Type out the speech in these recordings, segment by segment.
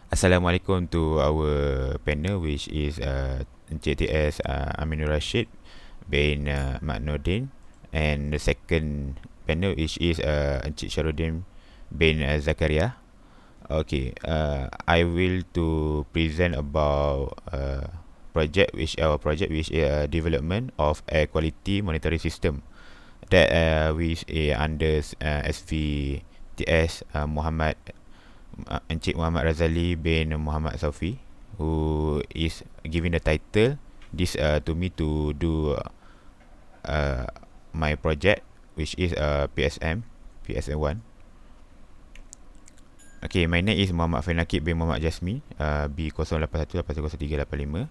Assalamualaikum to our panel, which is Encik TS Aminur Rashid bin Mak Nordin, and the second panel, which is Encik Syaruddin bin Zakaria. Okay, I will to present about project which is development of air quality monitoring system that which under SVTS Muhammad Encik Muhammad Razali bin Muhammad Saufi, who is giving the title this to me to do uh, my project, which is PSM 1. Okay, my name is Muhammad Fainakib bin Muhammad Jasmi, B08180385,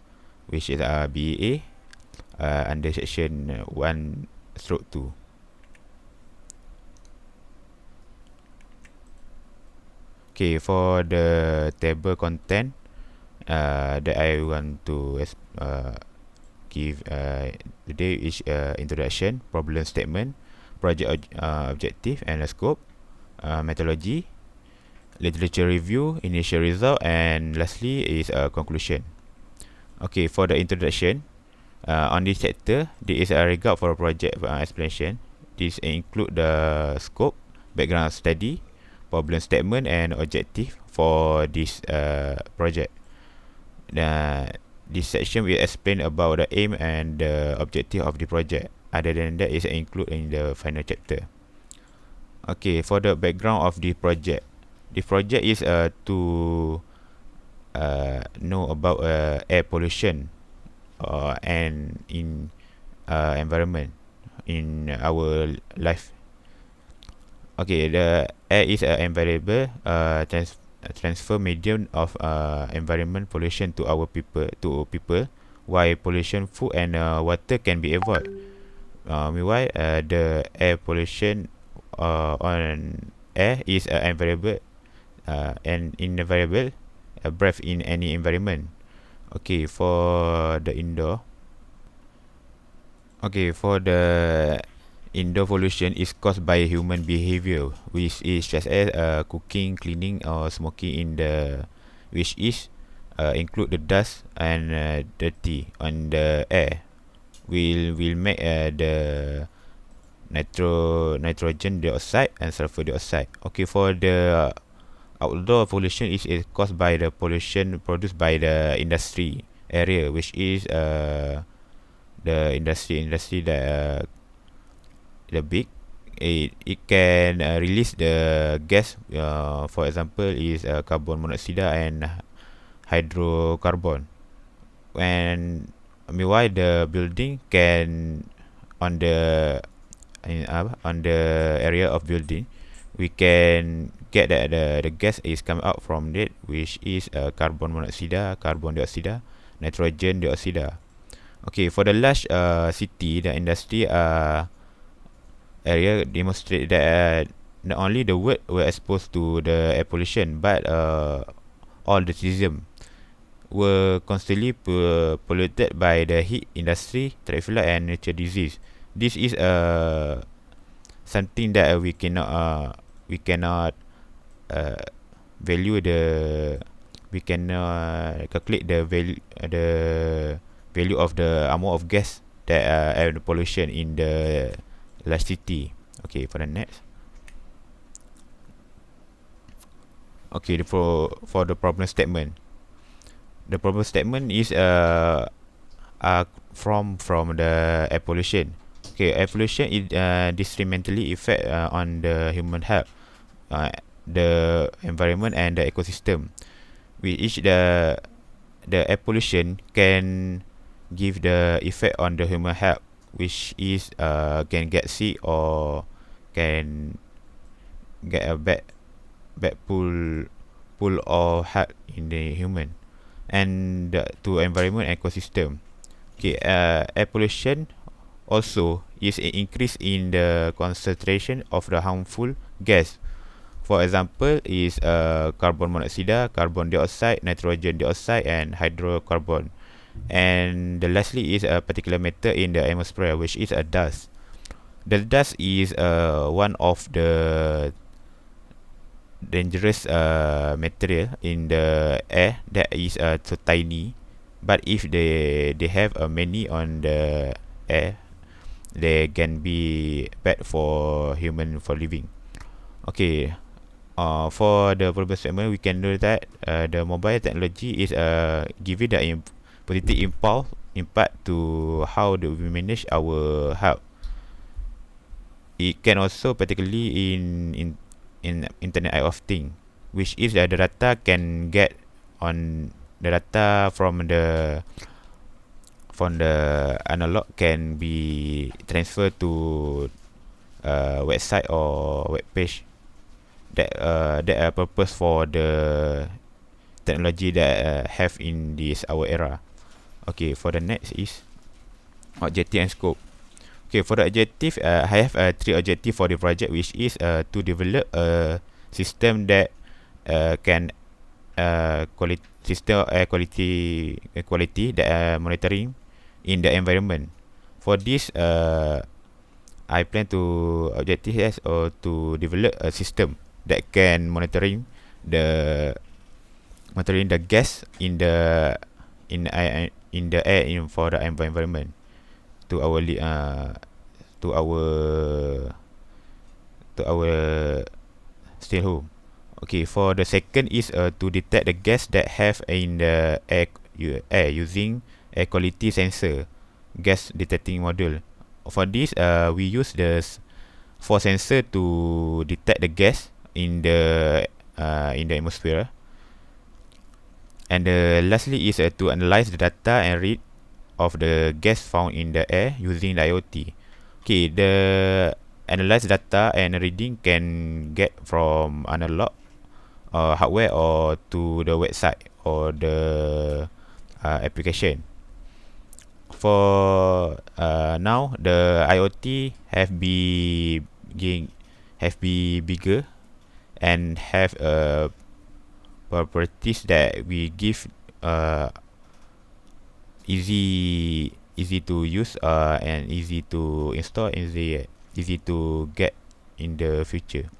which is BEA under section 1/2. Okay, for the table content that I want to give today is introduction, problem statement, project objective and scope, methodology, literature review, initial result, and lastly is a conclusion. Okay, for the introduction, on this chapter, there is a regard for a project explanation. This include the scope, background study, problem statement, and objective for this project. This section will explain about the aim and the objective of the project. Other than that, is included in the final chapter. Okay, for the background of the project. The project is to know about air pollution and in environment in our life. Okay, the air is an invariable transfer medium of environment pollution to people, while pollution food and water can be avoided. Meanwhile, the air pollution on air is invariable and invariable breath in any environment. Okay, for the indoor. Okay, for the indoor pollution is caused by human behavior, which is such as cooking, cleaning, or smoking in the, which is include the dust and dirty on the air. Will make the nitrogen dioxide and sulfur dioxide. Okay, for the outdoor pollution is caused by the pollution produced by the industry area, which is the industry that the big, it can release the gas, for example is carbon monoxide and hydrocarbon. And meanwhile the building can on the on the area of building, we can get that the gas is coming out from it, which is carbon monoxide, carbon dioxide, nitrogen dioxide. Okay, for the large city, the industry area demonstrate that not only the world were exposed to the air pollution, but all the citizens were constantly polluted by the heat, industry, traffic light, and nature disease. This is something that we cannot value the we cannot calculate the value of the amount of gas that air pollution in the large city. Okay, for the next. Okay, for the problem statement. The problem statement is from the air pollution. Okay, air pollution is detrimentally effect on the human health, the environment, and the ecosystem. Which the air pollution can give the effect on the human health, which is can get sick or can get a bad pull or health in the human, and to environment ecosystem. Okay, air pollution also is an increase in the concentration of the harmful gas. For example, is carbon monoxide, carbon dioxide, nitrogen dioxide, and hydrocarbon. And the lastly is a particular matter in the atmosphere, which is a dust. The dust is one of dangerous material in the air that is so tiny, but if they have many on the air, they can be bad for human for living. Okay, for the problem statement, we can know that the mobile technology is giving the positive impact to how do we manage our health. It can also particularly in Internet of Thing, which is the data can get on the data from the analog can be transferred to website or web page that are purpose for the technology that have in this our era. Okay, for the next is objective and scope. Okay, for the objective, I have three objective for the project, which is to develop a system that can quality system air quality that monitoring in the environment. For this, I plan to objective has or to develop a system that can the monitoring the gas in the air in for the environment to our to our to our stay home. Okay, for the second is to detect the gas that have in the air using air quality sensor gas detecting module. For this, we use the four sensor to detect the gas in the atmosphere. And lastly is to analyze the data and read of the gas found in the air using the IoT. Okay, the analyzed data and reading can get from analog hardware or to the website or the application. For now, the IoT have be bigger and have properties that we give easy to use and easy to install, easy to get in the future.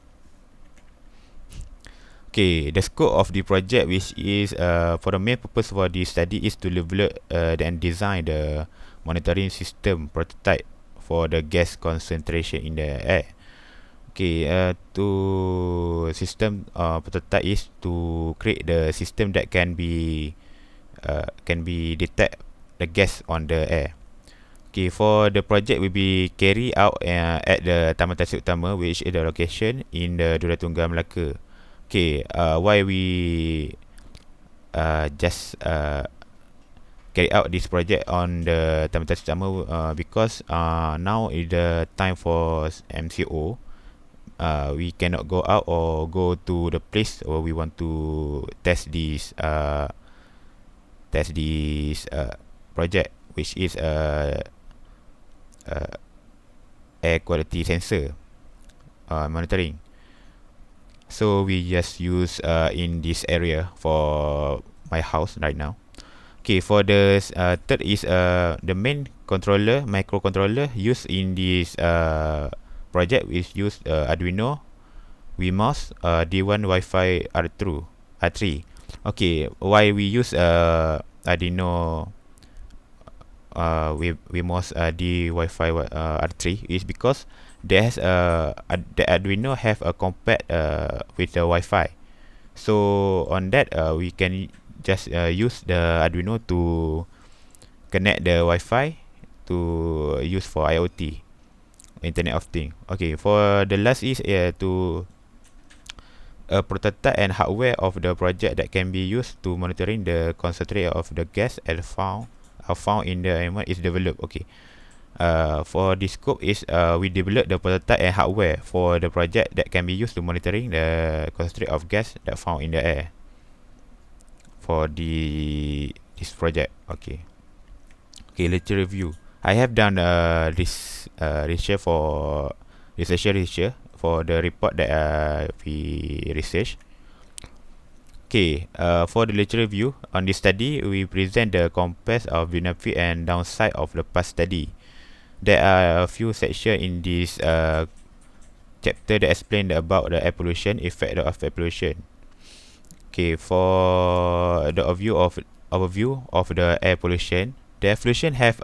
Okay, the scope of the project, which is for the main purpose for this study is to develop and design the monitoring system prototype for the gas concentration in the air. Okay, to system prototype is to create the system that can be detect the gas on the air. Okay, for the project will be carried out at the Taman Tasik Utama, which is the location in the Dura Tunggal Melaka. Okay, why we just carry out this project on the Taman Tasik Utama because now is the time for MCO. We cannot go out or go to the place where we want to test this project, which is air quality sensor monitoring. So we just use in this area for my house right now. Okay, for the third is the main controller, microcontroller used in this project is use Arduino, WeMOS, D1 Wi-Fi R3. Okay, why we use Arduino WeMOS D Wi-Fi R3 is because there's the Arduino have a compact with the Wi-Fi. So on that we can just use the Arduino to connect the Wi-Fi to use for IoT, Internet of Things. Okay, for the last is to a prototype and hardware of the project that can be used to monitoring the concentration of the gas and found in the environment is developed. Okay, for this scope is we develop the prototype and hardware for the project that can be used to monitoring the concentration of gas that found in the air for this project. Okay, lecture review. I have done this research for for the report that we researched. Okay, for the lecture review on this study, we present the compass of benefit and downside of the past study. There are a few sections in this chapter that explain about the air pollution, effect of air pollution. Okay, for the overview of the air pollution, the air pollution have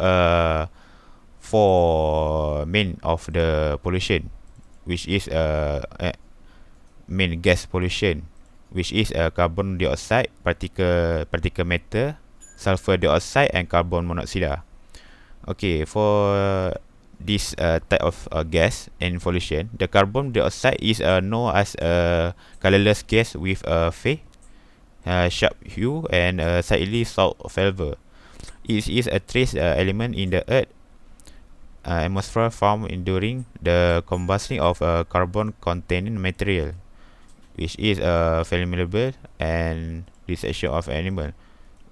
four main of the pollution, which is main gas pollution, which is carbon dioxide, particle matter, sulfur dioxide, and carbon monoxide. Okay, for this type of gas and pollution, the carbon dioxide is known as a colorless gas with a faint sharp hue and slightly salt flavor. It is a trace element in the earth atmosphere formed during the combustion of carbon-containing material, which is flammable and destruction of animal,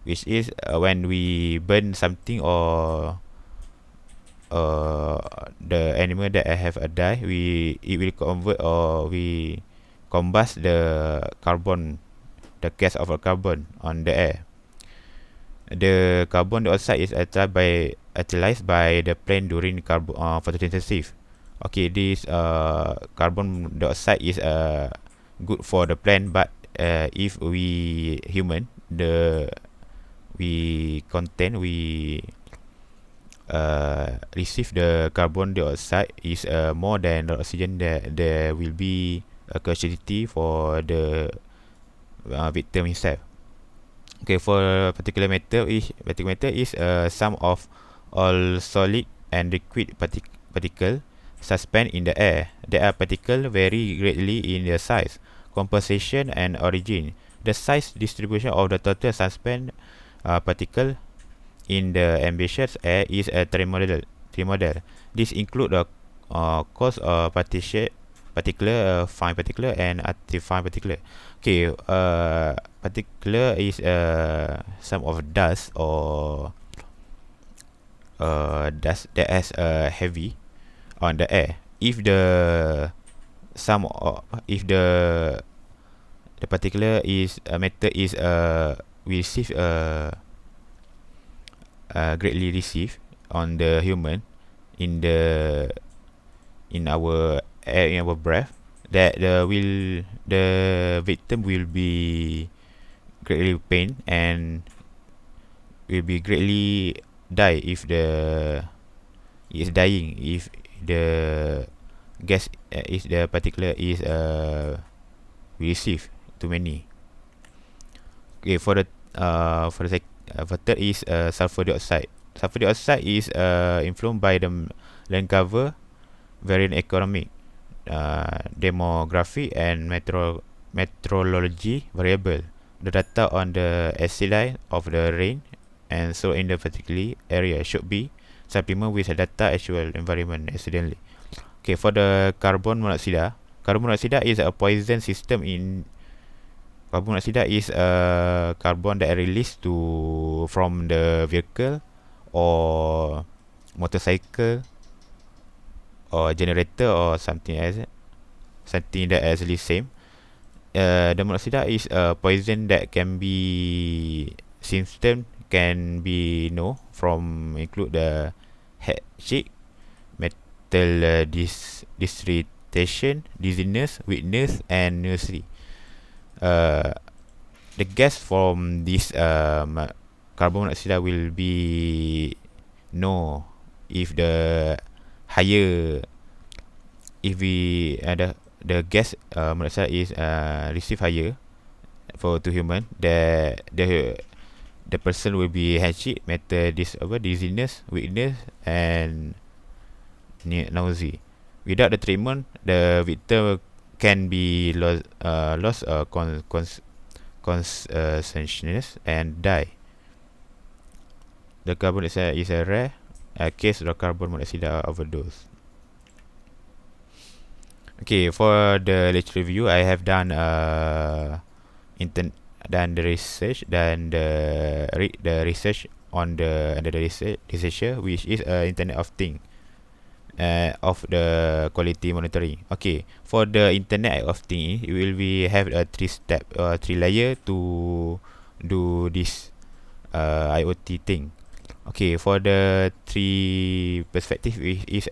which is when we burn something or the animal that have died, it will convert or we combust the carbon, the gas of a carbon on the air. The carbon dioxide is utilized by the plant during photosynthesis. Okay, this carbon dioxide is good for the plant, but if we human, we receive the carbon dioxide is more than the oxygen, that there will be a causality for the victim himself. Okay, for particular matter is sum of all solid and liquid particle suspended in the air. There are particles vary greatly in their size, composition, and origin. The size distribution of the total suspended particle in the ambitious air is a trimodal. This include the coarse particular, fine particular, and fine particular. Okay, particular is some of dust or dust that has heavy on the air. If the particular is matter is receive greatly received on the human in our air, in our breath, that the victim will be greatly pain and will be greatly die if the is dying if the gas is the particular is received too many. Okay, for the third is sulfur dioxide. Sulfur dioxide is influenced by the land cover, variant economic, demography, and meteorology variable. The data on the acidity of the rain and so in the particular area should be supplement with the data actual environment accidentally. Okay, for the carbon monoxide is a poison system in carbon monoxide is a carbon that released from the vehicle or motorcycle or generator or something else, something that actually same. The monoxide is a poison that can be symptom can be from include the headache, mental distractation, dizziness, weakness, and nursery. The gas from this carbon monoxide will be if the higher, if we the gas monoxide is receive higher for to human, the person will be headache, mental dizziness, weakness, and nausea. Without the treatment, the victim can be lost consciousness and die. The carbon dioxide is a rare case of carbon monoxide overdose. Okay, for the lecture review, I have done the research, the research on the under the researcher, which is Internet of Things, of the quality monitoring. Okay, for the Internet of Things, it will be have a three layer to do this IoT thing. Okay, for the three perspective is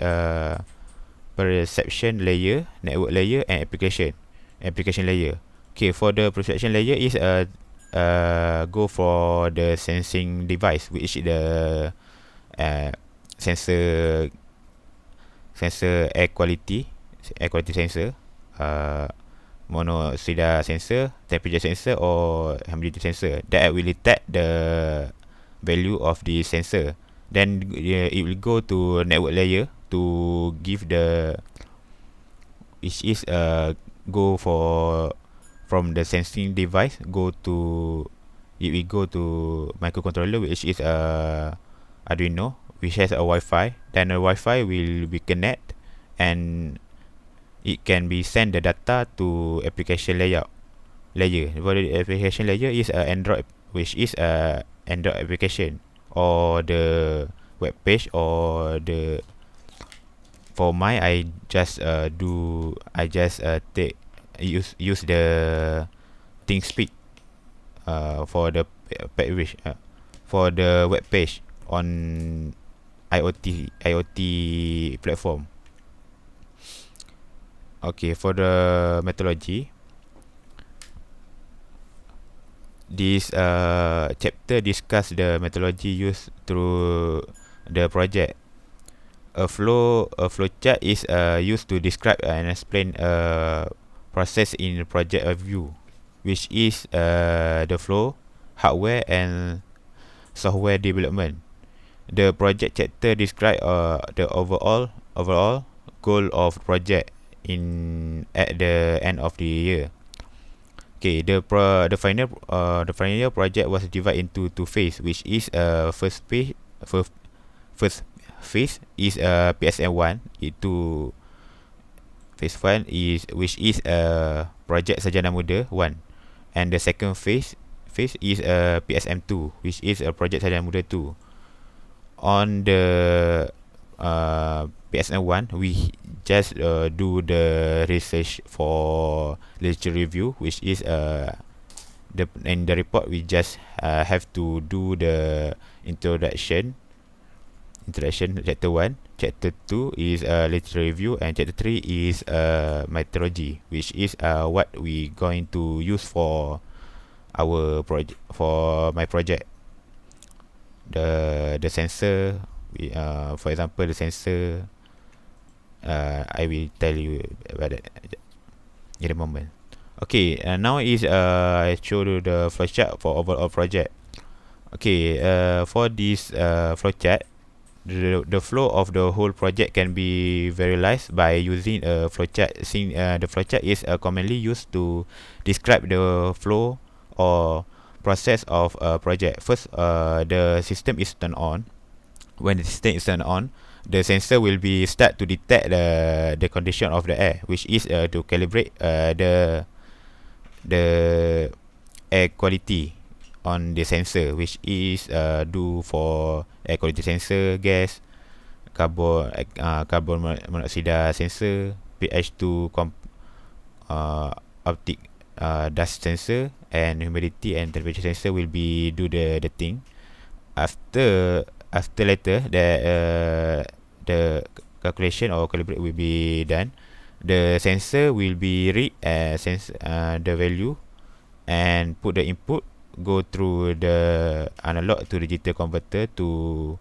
perception layer, network layer, and application layer. Okay, for the perception layer is go for the sensing device, which is the sensor air quality sensor, monoxide sensor, temperature sensor, or humidity sensor that will detect the value of the sensor. Then it will go to network layer to give the, which is go for from the sensing device go to, it will go to microcontroller, which is Arduino, which has a Wi-Fi. Then the Wi-Fi will be connect, and it can be send the data to application layer. For the application layer is Android, which is Android application, or the web page, or the, for mine I just take use the ThinkSpeak for the page, for the web page on IoT platform. Okay, for the methodology, this chapter discuss the methodology used through the project. A flowchart is used to describe and explain a process in project review, which is the flow, hardware, and software development. The project chapter describe the overall goal of project at the end of the year. Okay, the final project was divided into two phases, which is first phase is PSM1. Itu phase 1 is, which is project Sarjana Muda 1, and the second phase is PSM2, which is a project Sarjana Muda 2. On the PSM1, we just do the research for literature review, which is in the report we just have to do the introduction chapter 1, chapter 2 is literature review, and chapter 3 is methodology, which is what we going to use for our project, for my project. The sensor, for example, the sensor, I will tell you about that in a moment. Okay, now is I show you the flowchart for overall project. Okay, for this flowchart, the flow of the whole project can be visualized by using a flowchart. Since the flowchart is commonly used to describe the flow or process of a project. First, the system is turned on. When the system is turned on, the sensor will be start to detect the condition of the air, which is to calibrate the air quality on the sensor, which is do for air quality sensor, gas, carbon monoxide sensor, pH2 optic dust sensor, and humidity and temperature sensor will be do the thing. After later the calculation or calibrate will be done, the sensor will be read the value and put the input, go through the analog to digital converter to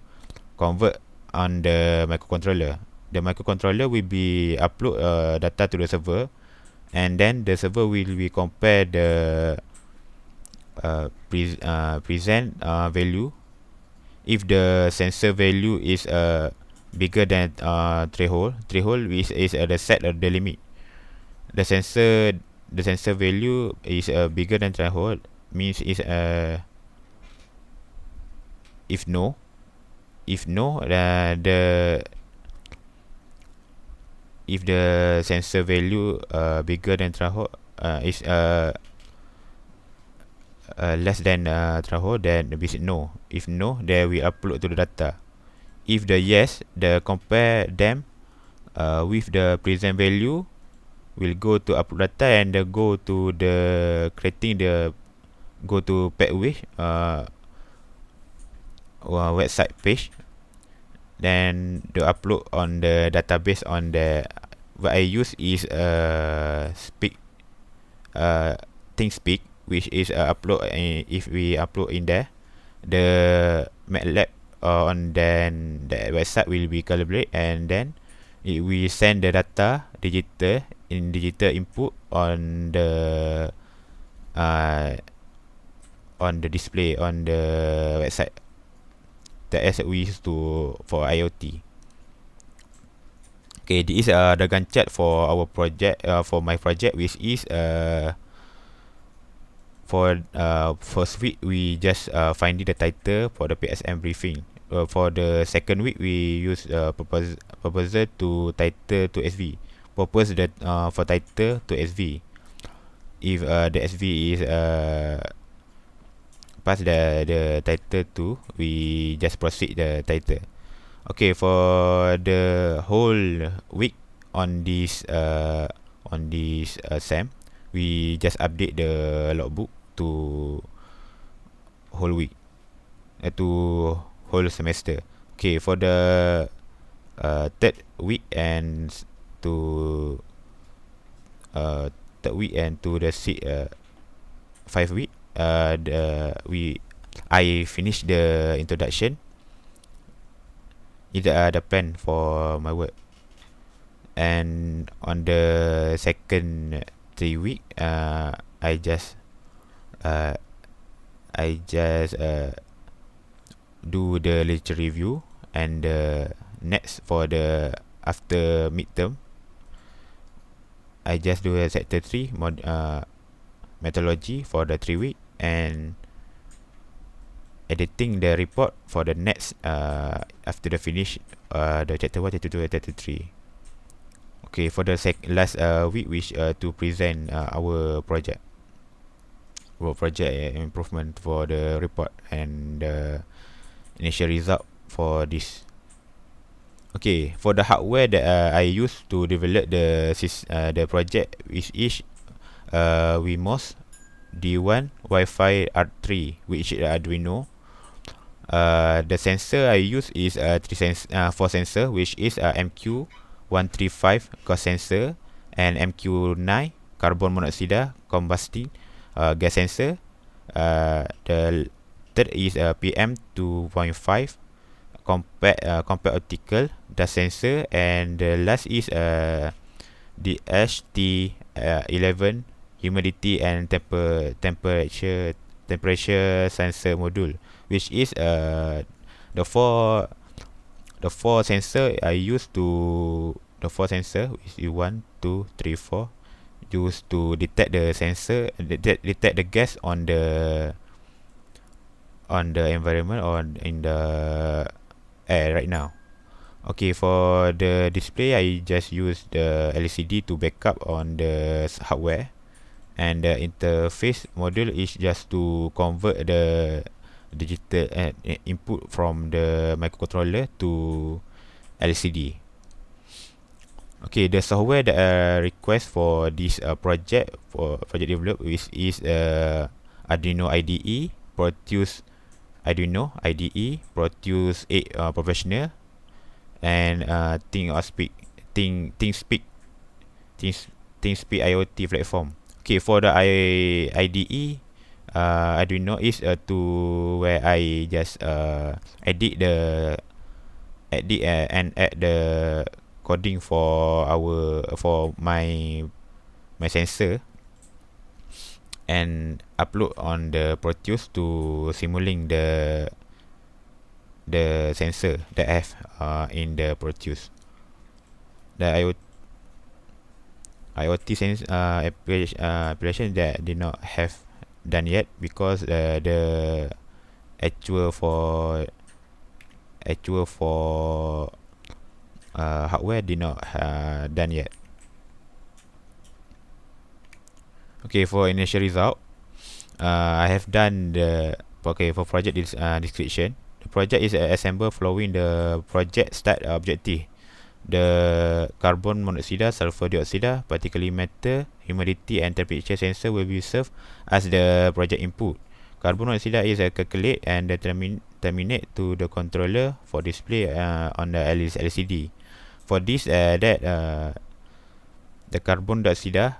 convert on the microcontroller. The microcontroller will be upload data to the server, and then the server will be compare the present value. If the sensor value is bigger than threshold is the set of the limit. The sensor value is bigger than threshold, means is if no the if the sensor value bigger than threshold is less than threshold, then we say no. If no, then we upload to the data. If the yes, the compare them with the present value, will go to upload data, and go to the creating the go to Pathway website page, then the upload on the database on the what I use is ThinkSpeak, which is upload if we upload in there, the MATLAB on then the website will be calibrate, and then it will send the data digital input uh, on the display on the website, that as we use to for IoT. Okay, this is the Gantt chart for our project, for my project, which is for first week we just finding the title for the PSM briefing. For the second week we use proposal to title to SV. Propose that for title to SV. If the SV is pass the title to, we just proceed the title. Okay, for the whole week on this SEM, we just update the logbook to whole week, to whole semester. Okay, for the third week and to the 5 week, I finished the introduction. It's the plan for my work. And on the second 3 week, I just do the literature review, and next for the after midterm, I just do a sector 3 methodology for the 3 week, and editing the report for the next after the finish the chapter 1, chapter 2, chapter 3. Okay, for the last week, which to present our project improvement for the report and the initial result for this. Okay, for the hardware that I use to develop the project, which is Wemos D1 Wi-Fi R3, which is Arduino. The sensor I use is 4 sensor, which is MQ135 gas sensor, and MQ9 carbon monoxide combusting gas sensor. The third is PM2.5 compact optical dust sensor, and the last is the HT11 humidity and temperature sensor module, which is the four sensor I use to the 4 sensor, which is 1, 2, 3, 4, used to detect the sensor, detect the gas on the environment or in the air right now. Okay, for the display, I just use the LCD to backup on the hardware, and the interface module is just to convert the digital input from the microcontroller to LCD. Okay, the software that I request for this project develop is Arduino IDE, Proteus Arduino IDE, Proteus 8 Professional, and ThinkSpeak IoT platform. Okay, for the IDE, Arduino is to where I just edit and add the coding for my sensor, and upload on the Proteus to simulate the sensor that I have in the Proteus. The IoT sense application that did not have done yet, because the actual for hardware did not done yet. Okay, for initial result, I have done for project description. The project is assembled following the project start objective. The carbon monoxide, sulfur dioxide, particulate matter, humidity and temperature sensor will be served as the project input. Carbon monoxide is calculated and terminate to the controller for display on the LCD. For this, the carbon dioxide,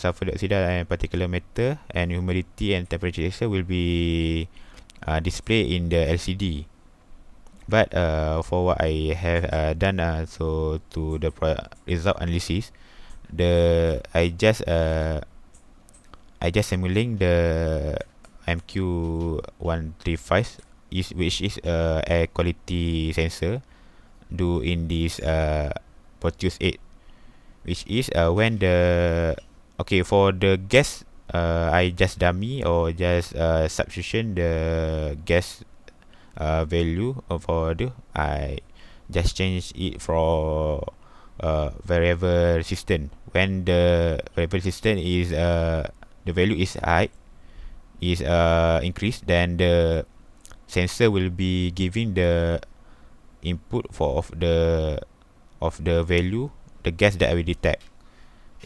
sulfur dioxide, and particulate matter, and humidity and temperature will be displayed in the LCD. But for what I have done, so to the result analysis, I just simulating the MQ135 which is air quality sensor do in this Proteus 8, which is when the for the gas, I just dummy or just substitution the gas value for the I just change it for variable resistance. When the variable resistance is the value is high, is increased, then the sensor will be giving the input for of the value, the gas that I will detect.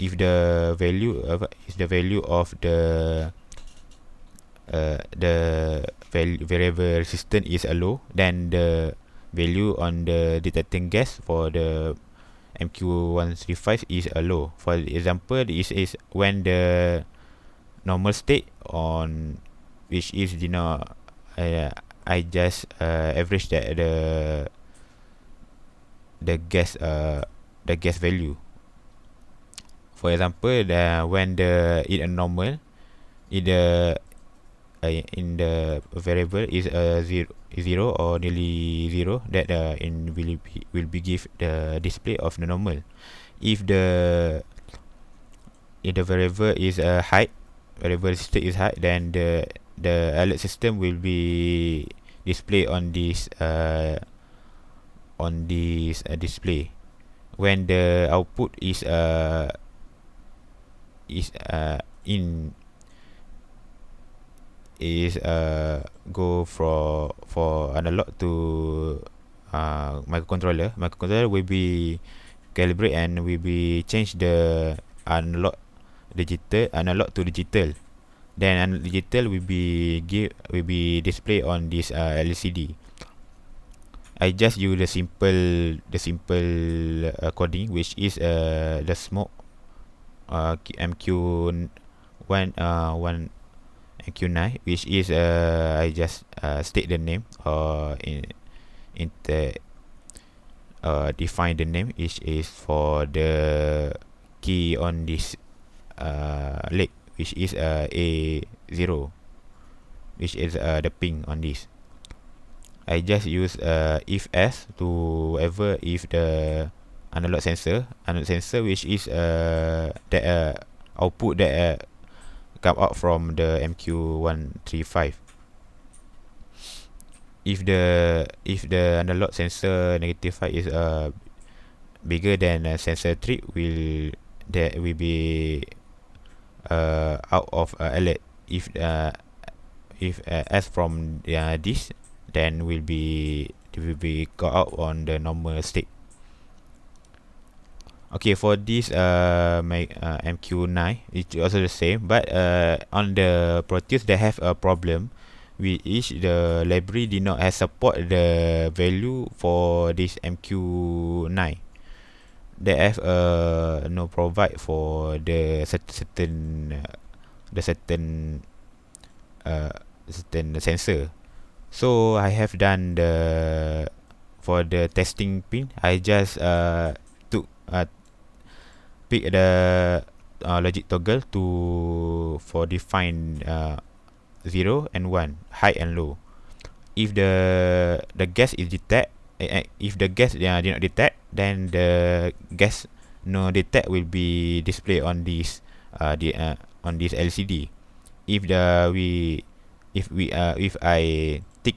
If the value of the variable resistance is low, then the value on the detecting gas for the MQ135 is low. For example, this is when the normal state on which is I just average that the gas value. For example, when the in a normal, in the variable is zero or nearly zero, that will be give the display of the normal. If the variable is height, variable state is high, then the alert system will be display on this display. When the output is in is go for analog to microcontroller will be calibrate and will be change the analog to digital. Then digital will be display on this LCD. I just use the simple coding, which is the smoke MQ1 MQ9, which is I just state the name in the define the name, which is for the key on this leg, which is A0, which is the ping on this. I just use if else to ever if the analog sensor which is the output that come out from the MQ135. If the analog sensor negative 5 is bigger than sensor trip, will be out of alert. If as from this, then will be got out on the normal state. Okay, for this MQ9, it's also the same, but on the Proteus they have a problem with the library did not have support the value for this MQ9. They have no provide for the certain sensor. So I have done for the testing pin, I just took pick the logic toggle for define 0 and 1, high and low. If the gas is detect, if the gas did not detect, then the gas no detect will be displayed on this on this LCD. If I tick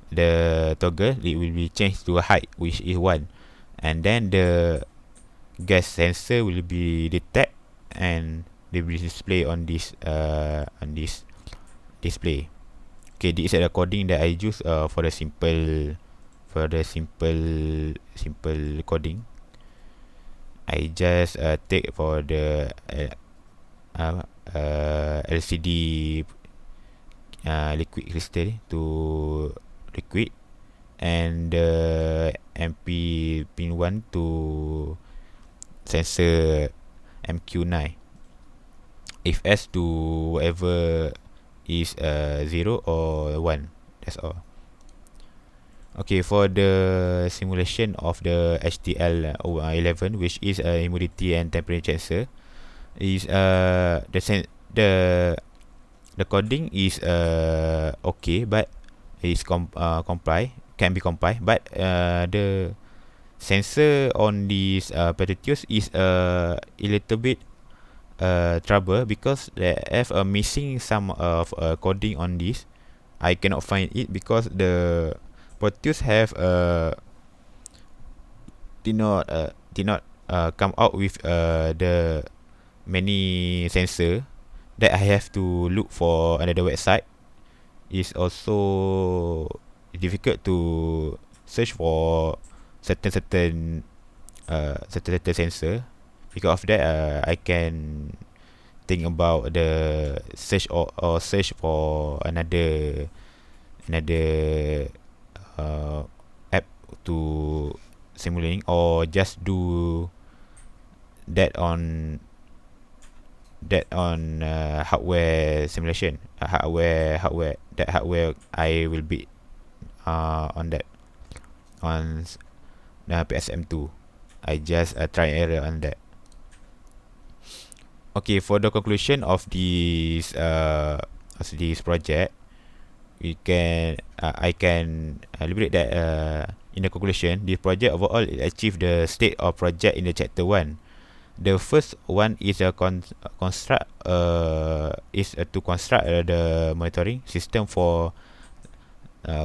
the toggle, it will be changed to a high, which is 1, and then the gas sensor will be detect and they will display on this display. Okay, this is the coding that I use for the simple coding. I just take for the LCD liquid crystal to liquid, and the MP pin 1 to sensor MQ9 if S to whatever is 0 or 1. That's all. Okay, for the simulation of the HTL11, which is humidity and temperature sensor, is the coding is okay, but is can be compiled, but the sensor on this Proteus is a little bit trouble because they have a missing some of coding on this. I cannot find it because the Proteus have did not come out with the many sensor that I have to look for another website. Is also difficult to search for certain sensor. Because of that, I can think about the search or search for another app to simulating, or just do that on hardware simulation, hardware I will be on that on PSM2. I just try error on that. Okay, for the conclusion of this project, I can liberate that in the conclusion, this project overall it achieved the state of project in the chapter 1. The first one is to construct the monitoring system for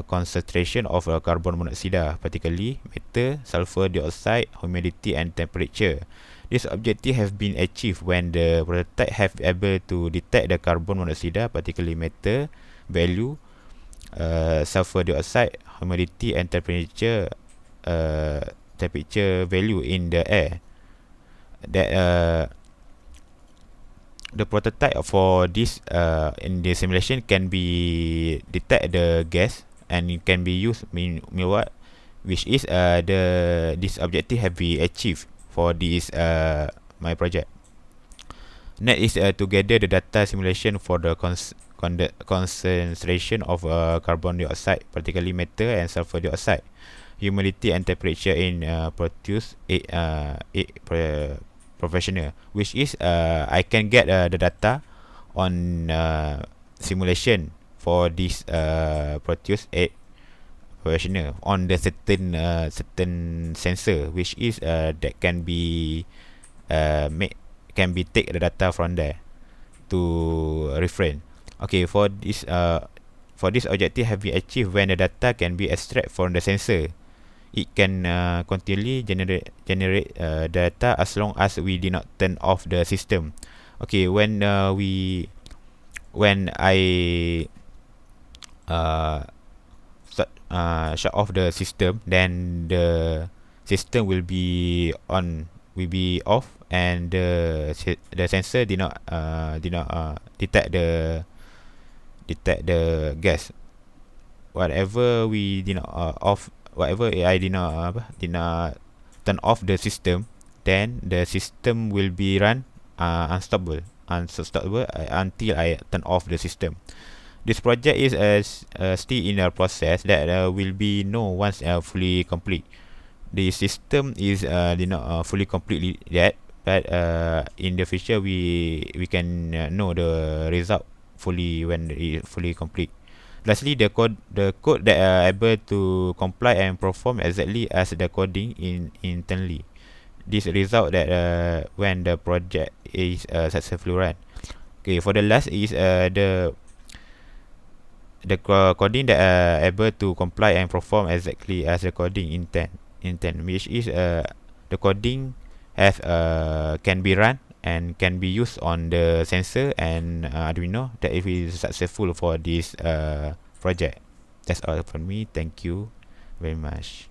concentration of carbon monoxide, particularly matter, sulfur dioxide, humidity and temperature. This objective have been achieved when the prototype have able to detect the carbon monoxide, particularly matter value, sulfur dioxide, humidity and temperature value in the air. That the prototype for this in the simulation can be detect the gas, and it can be used meanwhile, which is this objective have been achieved for this my project. Next is to gather the data simulation for the concentration of carbon dioxide, particularly matter and sulfur dioxide, humidity and temperature in Proteus 8 professional, which is I can get the data on simulation for this Proteus 8 professional on the certain sensor, which is that can be take the data from there to reference. Okay, for this objective have been achieved when the data can be extract from the sensor. It can continually generate data as long as we did not turn off the system. Okay, when I shut off the system, then the system will be off, and the sensor did not detect the gas. Whatever we did not off, whatever I did not turn off the system, then the system will be run unstoppable until I turn off the system. This project is still in a process that will be known once fully complete. The system is did not fully complete yet, but in the future we can know the result fully when it fully complete. Lastly, the code that are able to comply and perform exactly as the coding internally. This result that when the project is successfully run. Okay, for the last is the coding that are able to comply and perform exactly as the coding intent, which is the coding has can be run and can be used on the sensor and Arduino, that if it is successful for this project. That's all from me. Thank you very much.